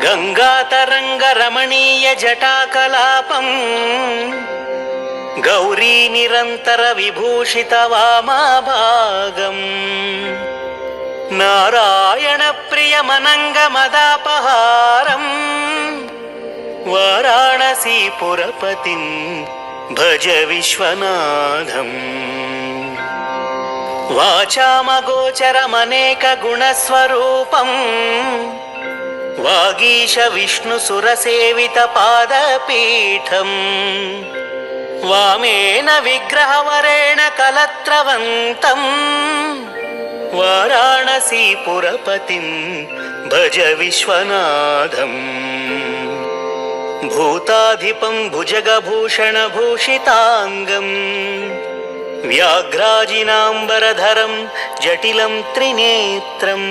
గంగాతరంగరమణీయ జటాకలాపం గౌరీ నిరంతర విభూషిత వామాభాగం నారాయణ ప్రియమనంగ మదాపహారం వారాణసీపురపతిం భజ విశ్వనాథం. వాచామగోచరమనేక గుణస్వరూపం వాగీశ విష్ణు సురసేవిత పాదపీఠం వామేన విగ్రహవరేణ కలత్రవంతం వారాణసీపురపతిం భజ విశ్వనాథం. భూతాధిపం భుజగభూషణభూషితాంగం వ్యాఘ్రాజినాంబరధరం జటిలం త్రినేత్రం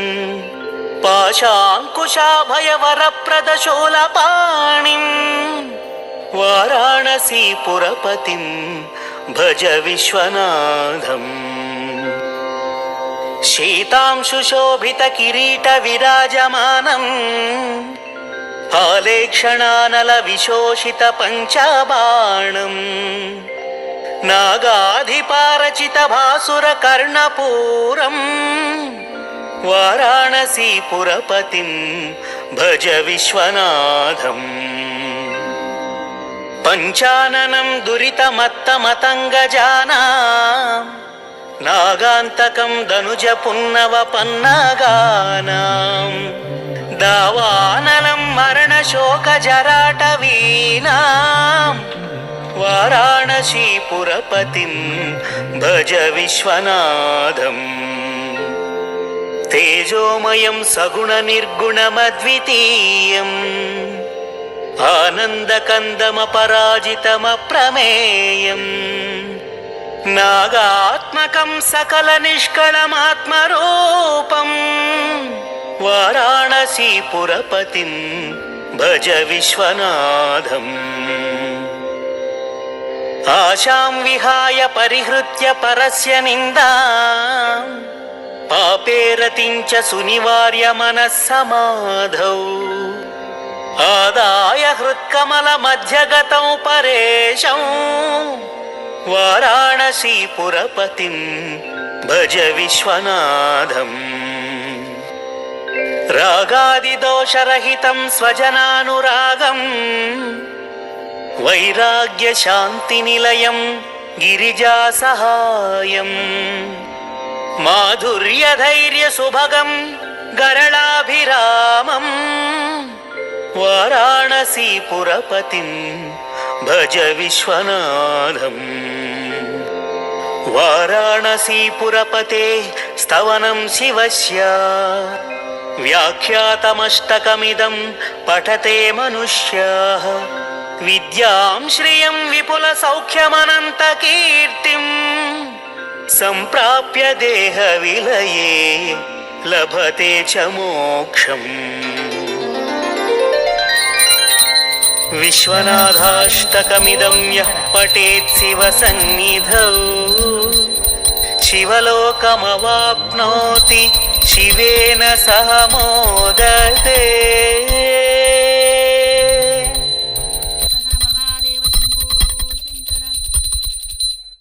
పాశాంకుశాభయవరప్రదశూలపాణిం వారాణసీపురపతిం భజ విశ్వనాథం. శీతాంశుశోభిత కిరీట విరాజమానం ఆలేక్షణానల విశోషిత పంచబాణం నాగాధిపారచిత భాసుర కర్ణపూరం వారాణసీపురపతిం భజ విశ్వనాథం. పంచాననం దురితమత్తమతంగజానాం నాగాంతకం ధనుజ పున్నవ పన్నగానాం దావానలం మరణశోక జరాటవీనాం వారాణసీపురపతిం భజ విశ్వనాథం. తేజోమయం సగుణ నిర్గుణమద్వితీయం ఆనందకందమపరాజితమప్రమేయం నాగాత్మకం సకల నిష్కళమాత్మరూపం వారాణసీపురపతిం భజ విశ్వనాథం. ఆశాం విహాయ పరిహృత్య పరస్య నిందాం పాపేరతించ సునివార్య మనస్సమాధౌ ఆదాయ హృత్కమల మధ్యగతం పరేశం వారాణసీపురపతిం భజ విశ్వనాథం. రాగాదిదోషరహితం స్వజనానురాగం వైరాగ్య శాంతి నిలయం గిరిజా సహాయం మాధుర్య ధైర్య సుభగం గరళాభిరామం వారాణసీపురపతిం భజ విశ్వనాథం. వారాణసీపురపతే స్తవనం శివస్య వ్యాఖ్యాతమష్టకమిదం పఠతే మనుష్యాః విద్యాం శ్రియం విపుల సౌఖ్యమనంత కీర్తిం సంప్రాప్య దేహ విలయే లభతే చ మోక్షం. విశ్వనాథాష్టకమిదం యః పఠేత్ శివ సన్నిధౌ శివలోకమవాప్నోతి శివేన సహ మోదతే.